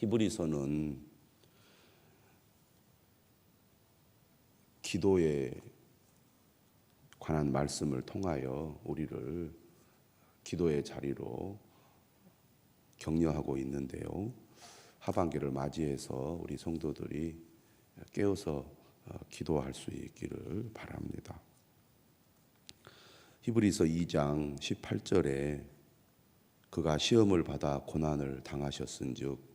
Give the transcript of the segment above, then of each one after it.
히브리서는 기도에 관한 말씀을 통하여 우리를 기도의 자리로 격려하고 있는데요. 하반기를 맞이해서 우리 성도들이 깨어서 기도할 수 있기를 바랍니다. 히브리서 2장 18절에 그가 시험을 받아 고난을 당하셨은즉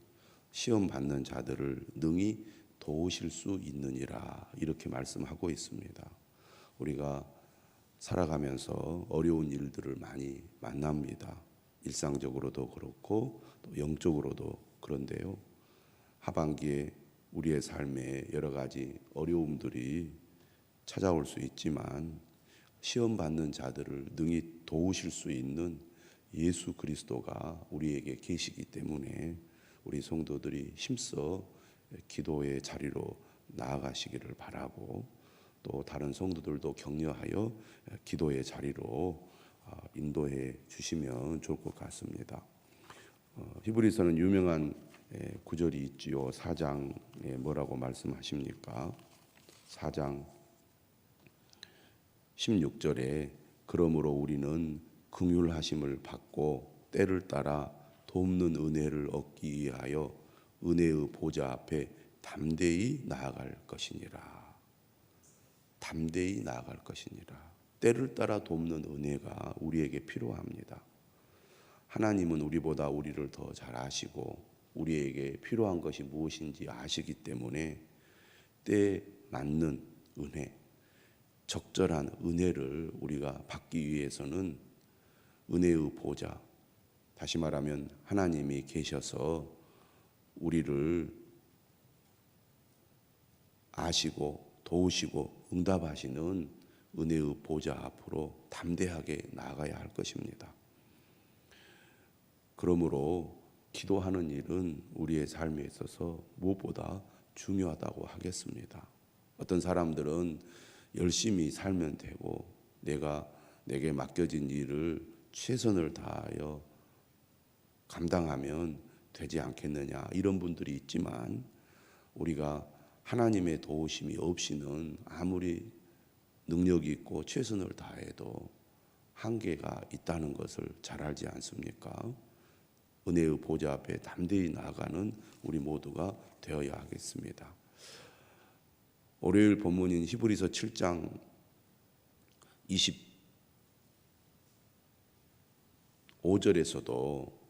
시험 받는 자들을 능히 도우실 수 있느니라, 이렇게 말씀하고 있습니다. 우리가 살아가면서 어려운 일들을 많이 만납니다. 일상적으로도 그렇고 또 영적으로도 그런데요. 하반기에 우리의 삶에 여러 가지 어려움들이 찾아올 수 있지만 시험 받는 자들을 능히 도우실 수 있는 예수 그리스도가 우리에게 계시기 때문에 우리 성도들이 힘써 기도의 자리로 나아가시기를 바라고, 또 다른 성도들도 격려하여 기도의 자리로 인도해 주시면 좋을 것 같습니다. 히브리서는 유명한 구절이 있지요. 4장에 뭐라고 말씀하십니까? 4장 16절에 그러므로 우리는 긍휼하심을 받고 때를 따라 돕는 은혜를 얻기 위하여 은혜의 보좌 앞에 담대히 나아갈 것이니라. 담대히 나아갈 것이니라. 때를 따라 돕는 은혜가 우리에게 필요합니다. 하나님은 우리보다 우리를 더 잘 아시고 우리에게 필요한 것이 무엇인지 아시기 때문에 때에 맞는 은혜, 적절한 은혜를 우리가 받기 위해서는 은혜의 보좌, 다시 말하면 하나님이 계셔서 우리를 아시고 도우시고 응답하시는 은혜의 보좌 앞으로 담대하게 나아가야 할 것입니다. 그러므로 기도하는 일은 우리의 삶에 있어서 무엇보다 중요하다고 하겠습니다. 어떤 사람들은 열심히 살면 되고 내게 맡겨진 일을 최선을 다하여 감당하면 되지 않겠느냐, 이런 분들이 있지만 우리가 하나님의 도우심이 없이는 아무리 능력이 있고 최선을 다해도 한계가 있다는 것을 잘 알지 않습니까? 은혜의 보좌 앞에 담대히 나아가는 우리 모두가 되어야 하겠습니다. 월요일 본문인 히브리서 7장 25절에서도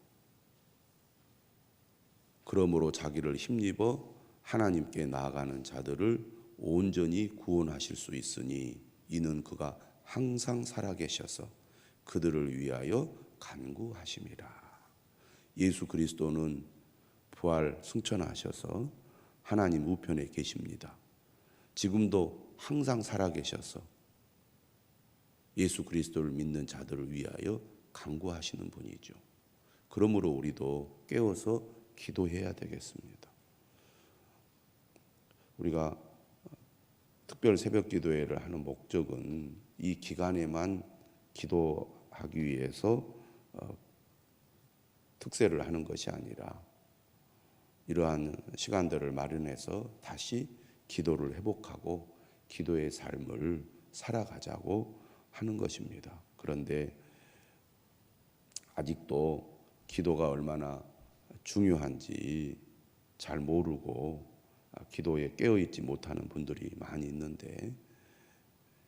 그러므로 자기를 힘입어 하나님께 나아가는 자들을 온전히 구원하실 수 있으니 이는 그가 항상 살아계셔서 그들을 위하여 간구하심이라. 예수 그리스도는 부활 승천하셔서 하나님 우편에 계십니다. 지금도 항상 살아계셔서 예수 그리스도를 믿는 자들을 위하여 간구하시는 분이죠. 그러므로 우리도 깨어서 기도해야 되겠습니다. 우리가 특별 새벽 기도회를 하는 목적은 이 기간에만 기도하기 위해서 특세를 하는 것이 아니라 이러한 시간들을 마련해서 다시 기도를 회복하고 기도의 삶을 살아가자고 하는 것입니다. 그런데 아직도 기도가 얼마나 중요한지 잘 모르고 기도에 깨어있지 못하는 분들이 많이 있는데,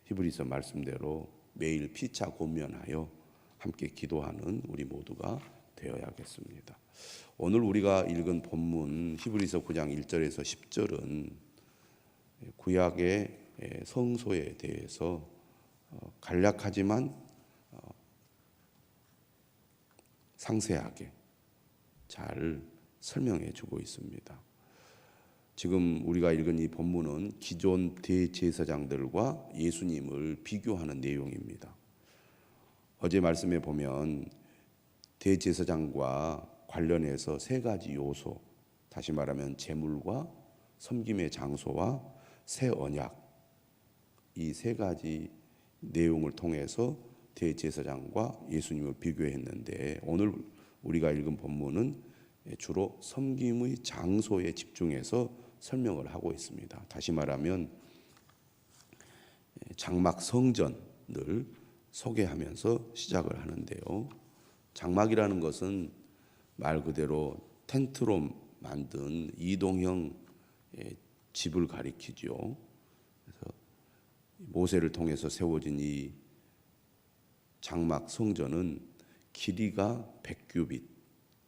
히브리서 말씀대로 매일 피차 권면하여 함께 기도하는 우리 모두가 되어야겠습니다. 오늘 우리가 읽은 본문 히브리서 9장 1절에서 10절은 구약의 성소에 대해서 간략하지만 상세하게 잘 설명해 주고 있습니다. 지금 우리가 읽은 이 본문은 기존 대제사장들과 예수님을 비교하는 내용입니다. 어제 말씀에 보면 대제사장과 관련해서 세 가지 요소, 다시 말하면 제물과 섬김의 장소와 새 언약, 이 세 가지 내용을 통해서 대제사장과 예수님을 비교했는데, 오늘 우리가 읽은 본문은 주로 섬김의 장소에 집중해서 설명을 하고 있습니다. 다시 말하면 장막 성전을 소개하면서 시작을 하는데요. 장막이라는 것은 말 그대로 텐트로 만든 이동형 집을 가리키죠. 그래서 모세를 통해서 세워진 이 장막 성전은 길이가 100규빗,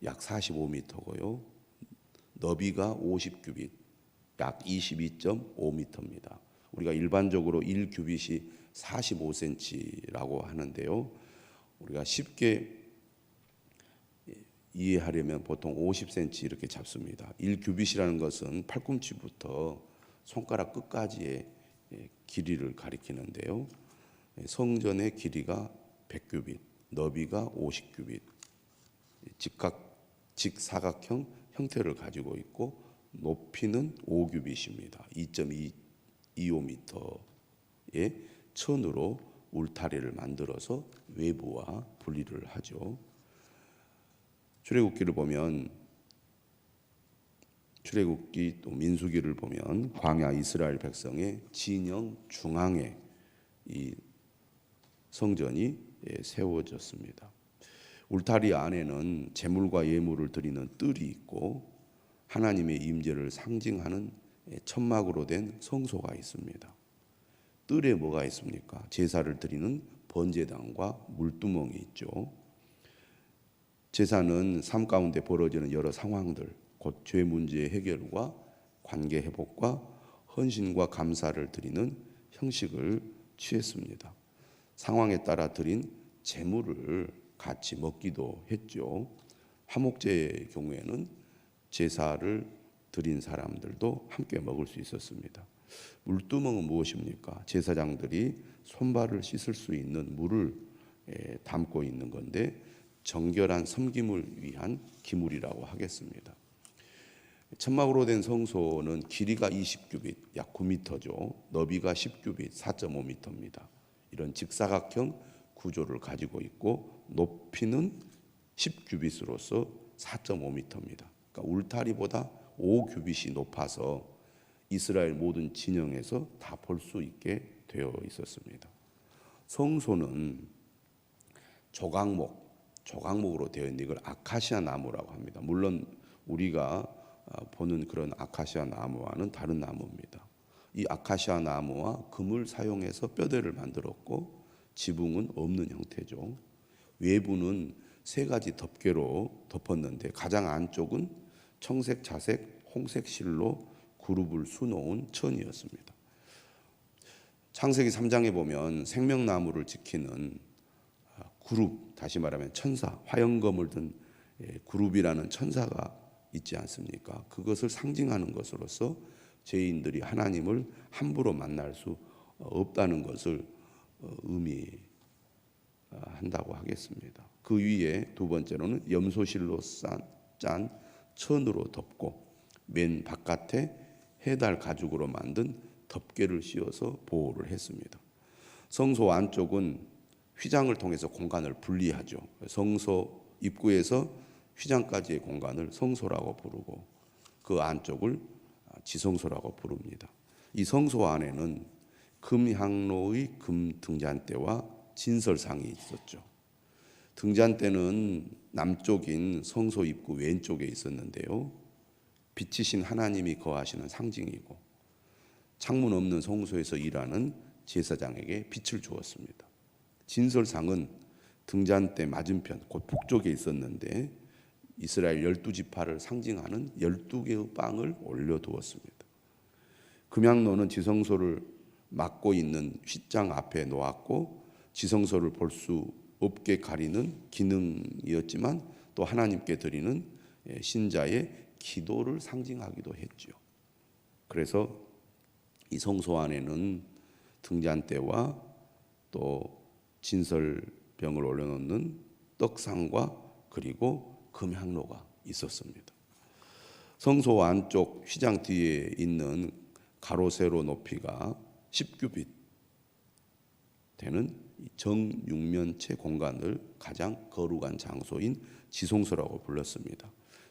약 45m고요. 너비가 50규빗, 약 22.5m입니다. 우리가 일반적으로 1규빗이 45cm라고 하는데요. 우리가 쉽게 이해하려면 보통 50cm 이렇게 잡습니다. 1규빗이라는 것은 팔꿈치부터 손가락 끝까지의 길이를 가리키는데요. 성전의 길이가 100규빗, 너비가 50규빗, 직사각형 형태를 가지고 있고 높이는 5규빗입니다. 2.25m의 천으로 울타리를 만들어서 외부와 분리를 하죠. 출애굽기를 보면 출애굽기 또 민수기를 보면 광야 이스라엘 백성의 진영 중앙에 이 성전이 세워졌습니다. 울타리 안에는 제물과 예물을 드리는 뜰이 있고 하나님의 임재를 상징하는 천막으로 된 성소가 있습니다. 뜰에 뭐가 있습니까? 제사를 드리는 번제단과 물두멍이 있죠. 제사는 삶 가운데 벌어지는 여러 상황들, 곧 죄 문제의 해결과 관계 회복과 헌신과 감사를 드리는 형식을 취했습니다. 상황에 따라 드린 제물을 같이 먹기도 했죠. 화목제의 경우에는 제사를 드린 사람들도 함께 먹을 수 있었습니다. 물두멍은 무엇입니까? 제사장들이 손발을 씻을 수 있는 물을 담고 있는 건데 정결한 섬김을 위한 기물이라고 하겠습니다. 천막으로 된 성소는 길이가 20규빗, 약 9m죠. 너비가 10규빗, 4.5m입니다. 이런 직사각형 구조를 가지고 있고 높이는 10규빗으로서 4.5m입니다. 그러니까 울타리보다 5규빗이 높아서 이스라엘 모든 진영에서 다 볼 수 있게 되어 있었습니다. 성소는 조각목으로 되어 있는 이걸 아카시아 나무라고 합니다. 물론 우리가 보는 그런 아카시아 나무와는 다른 나무입니다. 이 아카시아 나무와 금을 사용해서 뼈대를 만들었고 지붕은 없는 형태죠. 외부는 3가지 덮개로 덮었는데 가장 안쪽은 청색, 자색, 홍색 실로 그룹을 수놓은 천이었습니다. 창세기 3장에 보면 생명나무를 지키는 그룹, 다시 말하면 천사, 화영검을 든 그룹이라는 천사가 있지 않습니까? 그것을 상징하는 것으로서 죄인들이 하나님을 함부로 만날 수 없다는 것을 의미한다고 하겠습니다. 그 위에 두 번째로는 염소실로 짠 천으로 덮고 맨 바깥에 해달 가죽으로 만든 덮개를 씌워서 보호를 했습니다. 성소 안쪽은 휘장을 통해서 공간을 분리하죠. 성소 입구에서 휘장까지의 공간을 성소라고 부르고 그 안쪽을 지성소라고 부릅니다. 이 성소 안에는 금향로의 금 등잔대와 진설상이 있었죠. 등잔대는 남쪽인 성소 입구 왼쪽에 있었는데요. 빛이신 하나님이 거하시는 상징이고 창문 없는 성소에서 일하는 제사장에게 빛을 주었습니다. 진설상은 등잔대 맞은편 곧 북쪽에 있었는데 이스라엘 12지파를 상징하는 12개의 빵을 올려두었습니다. 금향로는 지성소를 막고 있는 휘장 앞에 놓았고 지성소를 볼 수 없게 가리는 기능이었지만 또 하나님께 드리는 신자의 기도를 상징하기도 했죠. 그래서 이 성소 안에는 등잔대와 또 진설병을 올려놓는 떡상과 그리고 금향로가 있었습니다. 성소 안쪽 휘장 뒤에 있는 가로 세로 높이가 10규빗 되는 정육면체 공간을 가장 거룩한 장소인 지성소라고 불렀습니다.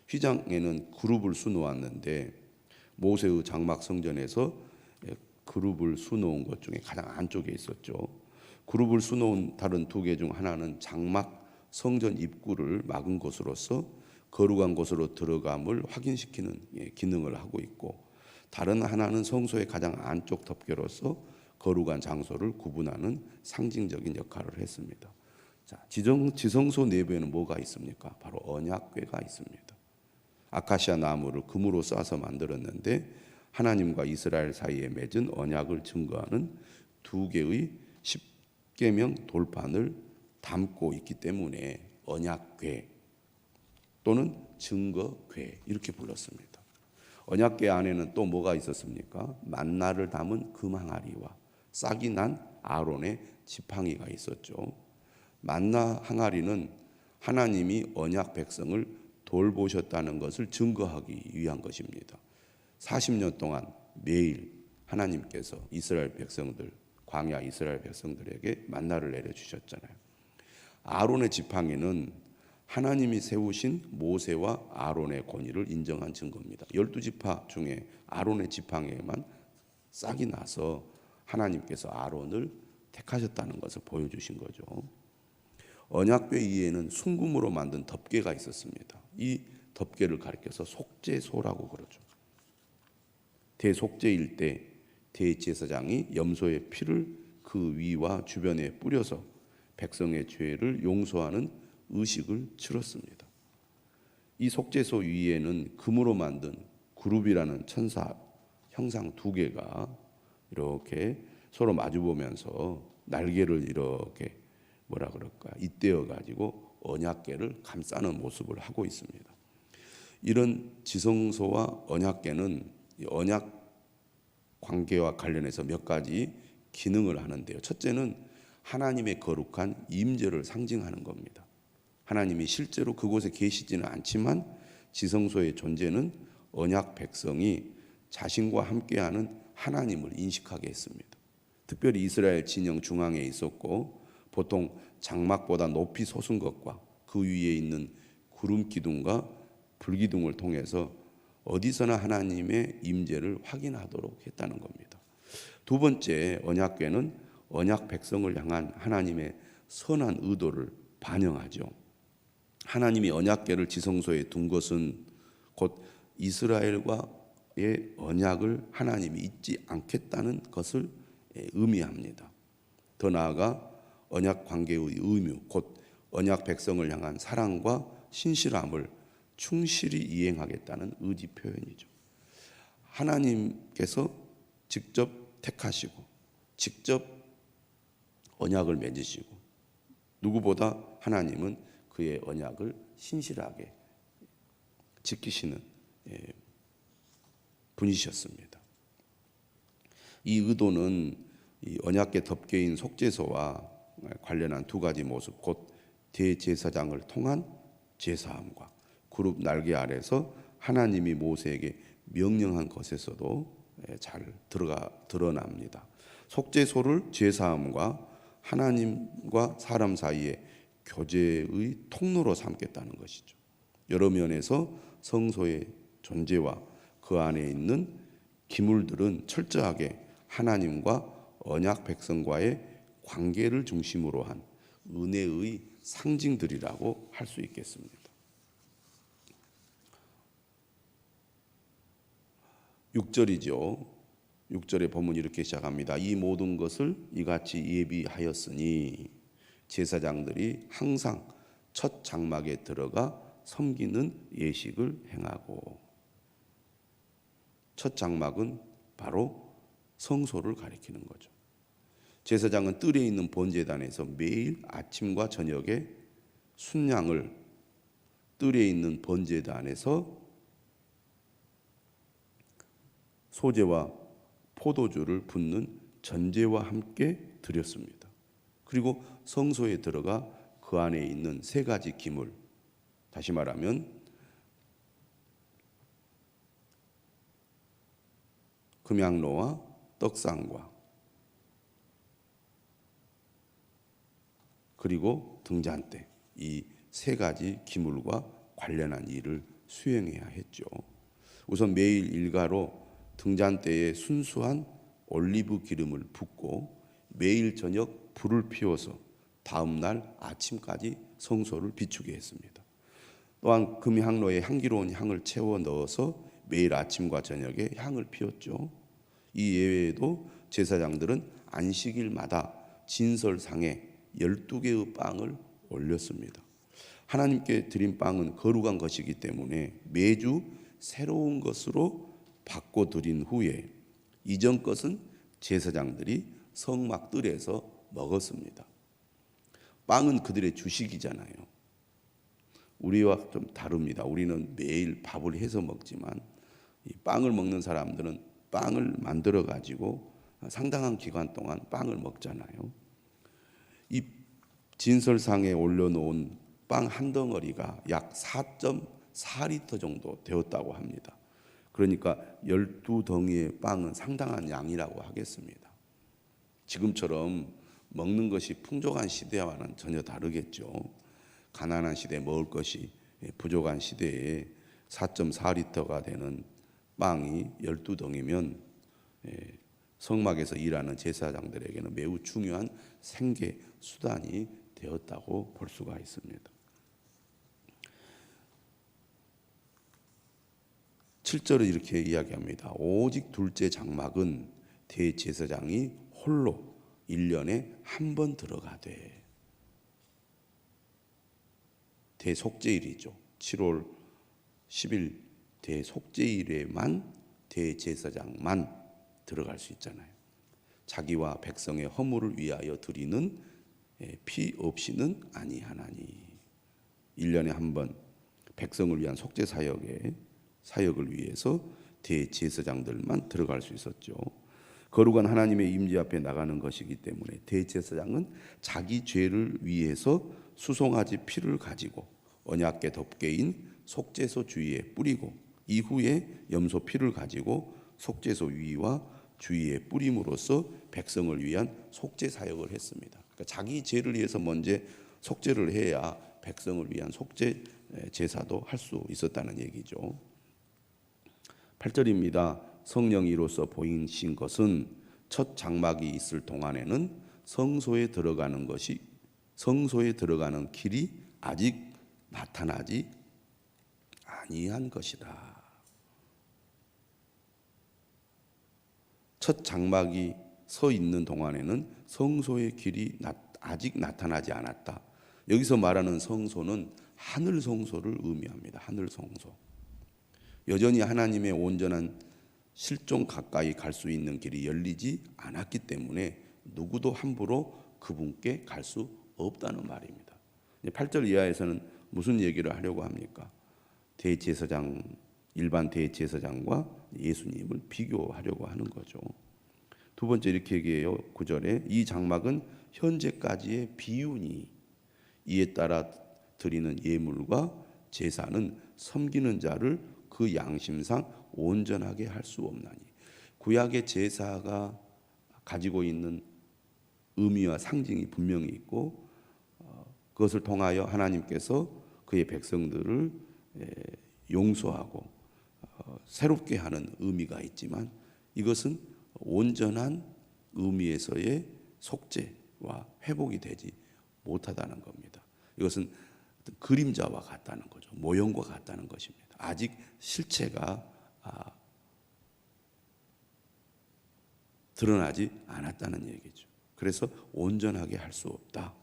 휘장에는 그룹을 수놓았는데 모세의 장막 성전에서 그룹을 수놓은 것 중에 가장 안쪽에 있었죠. 그룹을 수놓은 다른 두 개 중 하나는 장막 성전 입구를 막은 것으로서 거룩한 곳으로 들어감을 확인시키는 기능을 하고 있고, 다른 하나는 성소의 가장 안쪽 덮개로서 거룩한 장소를 구분하는 상징적인 역할을 했습니다. 자, 지성소 내부에는 뭐가 있습니까? 바로 언약궤가 있습니다. 아카시아 나무를 금으로 싸서 만들었는데 하나님과 이스라엘 사이에 맺은 언약을 증거하는 두 개의 십계명 돌판을 담고 있기 때문에 언약궤 또는 증거궤 이렇게 불렀습니다. 언약궤 안에는 또 뭐가 있었습니까? 만나를 담은 금 항아리와 싹이 난 아론의 지팡이가 있었죠. 만나 항아리는 하나님이 언약 백성을 돌보셨다는 것을 증거하기 위한 것입니다. 40년 동안 매일 하나님께서 이스라엘 백성들, 광야 이스라엘 백성들에게 만나를 내려주셨잖아요. 아론의 지팡이는 하나님이 세우신 모세와 아론의 권위를 인정한 증거입니다. 12지파 중에 아론의 지팡이에만 싹이 나서 하나님께서 아론을 택하셨다는 것을 보여주신 거죠. 언약궤 위에는 순금으로 만든 덮개가 있었습니다. 이 덮개를 가리켜서 속죄소라고 그러죠. 대속죄일 때 대제사장이 염소의 피를 그 위와 주변에 뿌려서 백성의 죄를 용서하는 의식을 치렀습니다. 이 속죄소 위에는 금으로 만든 그룹이라는 천사 형상 두 개가 이렇게 서로 마주보면서 날개를 이렇게 뭐라 그럴까 잇대어 가지고 언약궤를 감싸는 모습을 하고 있습니다. 이런 지성소와 언약궤는 언약 관계와 관련해서 몇 가지 기능을 하는데요. 첫째는 하나님의 거룩한 임재를 상징하는 겁니다. 하나님이 실제로 그곳에 계시지는 않지만 지성소의 존재는 언약 백성이 자신과 함께하는 하나님을 인식하게 했습니다. 특별히 이스라엘 진영 중앙에 있었고, 보통 장막보다 높이 솟은 것과 그 위에 있는 구름 기둥과 불 기둥을 통해서 어디서나 하나님의 임재를 확인하도록 했다는 겁니다. 두 번째, 언약궤는 언약 백성을 향한 하나님의 선한 의도를 반영하죠. 하나님이 언약궤를 지성소에 둔 것은 곧 이스라엘과의 언약을 하나님이 잊지 않겠다는 것을 의미합니다. 더 나아가 언약 관계의 의무, 곧 언약 백성을 향한 사랑과 신실함을 충실히 이행하겠다는 의지 표현이죠. 하나님께서 직접 택하시고 직접 언약을 맺으시고 누구보다 하나님은 그의 언약을 신실하게 지키시는 분이셨습니다. 이 의도는 이 언약궤 덮개인 속죄소와 관련한 두 가지 모습, 곧 대제사장을 통한 제사함과 그룹 날개 아래서 하나님이 모세에게 명령한 것에서도 잘 드러납니다. 속죄소를 제사함과 하나님과 사람 사이의 교제의 통로로 삼겠다는 것이죠. 여러 면에서 성소의 존재와 그 안에 있는 기물들은 철저하게 하나님과 언약 백성과의 관계를 중심으로 한 은혜의 상징들이라고 할 수 있겠습니다. 6절이죠. 6절의 본문이 이렇게 시작합니다. 이 모든 것을 이같이 예비하였으니 제사장들이 항상 첫 장막에 들어가 섬기는 예식을 행하고, 첫 장막은 바로 성소를 가리키는 거죠. 제사장은 뜰에 있는 번제단에서 매일 아침과 저녁에 순양을 뜰에 있는 번제단에서 소제와 포도주를 붓는 전제와 함께 드렸습니다. 그리고 성소에 들어가 그 안에 있는 세 가지 기물, 다시 말하면 금양로와 떡상과 그리고 등잔대, 이 세 가지 기물과 관련한 일을 수행해야 했죠. 우선 매일 일가로 등잔 때에 순수한 올리브 기름을 붓고 매일 저녁 불을 피워서 다음 날 아침까지 성소를 비추게 했습니다. 또한 금향로에 향기로운 향을 채워 넣어서 매일 아침과 저녁에 향을 피웠죠. 이 예외에도 제사장들은 안식일마다 진설상에 12개의 빵을 올렸습니다. 하나님께 드린 빵은 거룩한 것이기 때문에 매주 새로운 것으로 바꿔 드린 후에 이전 것은 제사장들이 성막들에서 먹었습니다. 빵은 그들의 주식이잖아요. 우리와 좀 다릅니다. 우리는 매일 밥을 해서 먹지만 이 빵을 먹는 사람들은 빵을 만들어 가지고 상당한 기간 동안 빵을 먹잖아요. 이 진설상에 올려놓은 빵 한 덩어리가 약 4.4리터 정도 되었다고 합니다. 그러니까 12덩이의 빵은 상당한 양이라고 하겠습니다. 지금처럼 먹는 것이 풍족한 시대와는 전혀 다르겠죠. 가난한 시대에 먹을 것이 부족한 시대에 4.4리터가 되는 빵이 12덩이면 성막에서 일하는 제사장들에게는 매우 중요한 생계 수단이 되었다고 볼 수가 있습니다. 7절은 이렇게 이야기합니다. 오직 둘째 장막은 대제사장이 홀로 1년에 한 번 들어가되, 대속죄일이죠. 7월 10일 대속죄일에만 대제사장만 들어갈 수 있잖아요. 자기와 백성의 허물을 위하여 드리는 피 없이는 아니하나니. 1년에 한 번 백성을 위한 속죄 사역을 위해서 대제사장들만 들어갈 수 있었죠. 거룩한 하나님의 임재 앞에 나가는 것이기 때문에 대제사장은 자기 죄를 위해서 수송아지 피를 가지고 언약궤 덮개인 속죄소 주위에 뿌리고 이후에 염소 피를 가지고 속죄소 위와 주위에 뿌림으로써 백성을 위한 속죄 사역을 했습니다. 그러니까 자기 죄를 위해서 먼저 속죄를 해야 백성을 위한 속죄 제사도 할 수 있었다는 얘기죠. 8절입니다. 성령이 이로써 보이신 것은 첫 장막이 있을 동안에는 성소에 들어가는 길이 아직 나타나지 아니한 것이다. 첫 장막이 서 있는 동안에는 성소의 길이 아직 나타나지 않았다. 여기서 말하는 성소는 하늘 성소를 의미합니다. 하늘 성소. 여전히 하나님의 온전한 실종 가까이 갈 수 있는 길이 열리지 않았기 때문에 누구도 함부로 그분께 갈 수 없다는 말입니다. 8절 이하에서는 무슨 얘기를 하려고 합니까? 일반 대제사장과 예수님을 비교하려고 하는 거죠. 두 번째 이렇게 얘기해요. 9절에 이 장막은 현재까지의 비유니 이에 따라 드리는 예물과 제사는 섬기는 자를 그 양심상 온전하게 할 수 없나니. 구약의 제사가 가지고 있는 의미와 상징이 분명히 있고 그것을 통하여 하나님께서 그의 백성들을 용서하고 새롭게 하는 의미가 있지만 이것은 온전한 의미에서의 속죄와 회복이 되지 못하다는 겁니다. 이것은 그림자와 같다는 거죠. 모형과 같다는 것입니다. 아직 실체가 드러나지 않았다는 얘기죠. 그래서 온전하게 할 수 없다.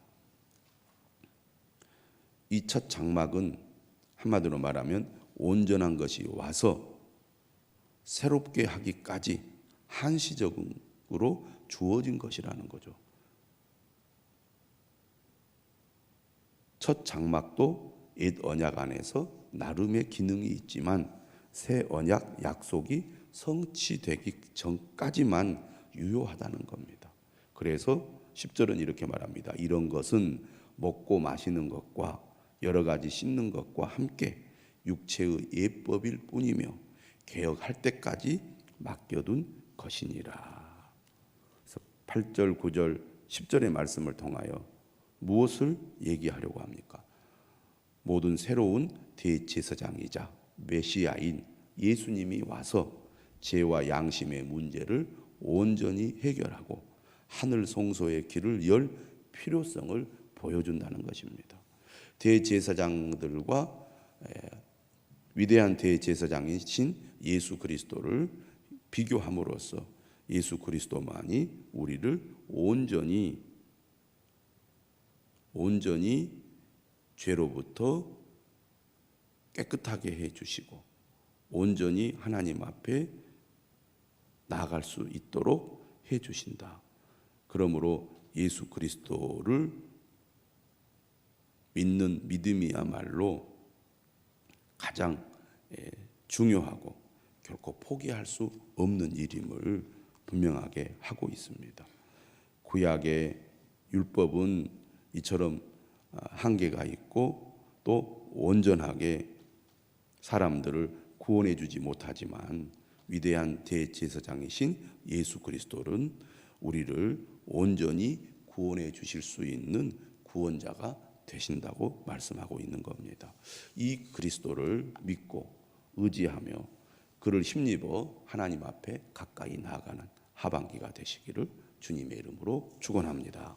이 첫 장막은 한마디로 말하면 온전한 것이 와서 새롭게 하기까지 한시적으로 주어진 것이라는 거죠. 첫 장막도 옛 언약 안에서 나름의 기능이 있지만 새 언약 약속이 성취되기 전까지만 유효하다는 겁니다. 그래서 10절은 이렇게 말합니다. 이런 것은 먹고 마시는 것과 여러 가지 씻는 것과 함께 육체의 예법일 뿐이며 개혁할 때까지 맡겨둔 것이니라. 그래서 8절, 9절, 10절의 말씀을 통하여 무엇을 얘기하려고 합니까? 모든 새로운 대제사장이자 메시아인 예수님이 와서 죄와 양심의 문제를 온전히 해결하고 하늘 성소의 길을 열 필요성을 보여준다는 것입니다. 대제사장들과 위대한 대제사장이신 예수 그리스도를 비교함으로써 예수 그리스도만이 우리를 온전히 죄로부터 깨끗하게 해주시고 온전히 하나님 앞에 나아갈 수 있도록 해주신다. 그러므로 예수 그리스도를 믿는 믿음이야말로 가장 중요하고 결코 포기할 수 없는 일임을 분명하게 하고 있습니다. 구약의 율법은 이처럼 한계가 있고 또 온전하게 사람들을 구원해 주지 못하지만 위대한 대제사장이신 예수 그리스도는 우리를 온전히 구원해 주실 수 있는 구원자가 되신다고 말씀하고 있는 겁니다. 이 그리스도를 믿고 의지하며 그를 힘입어 하나님 앞에 가까이 나아가는 하반기가 되시기를 주님의 이름으로 축원합니다.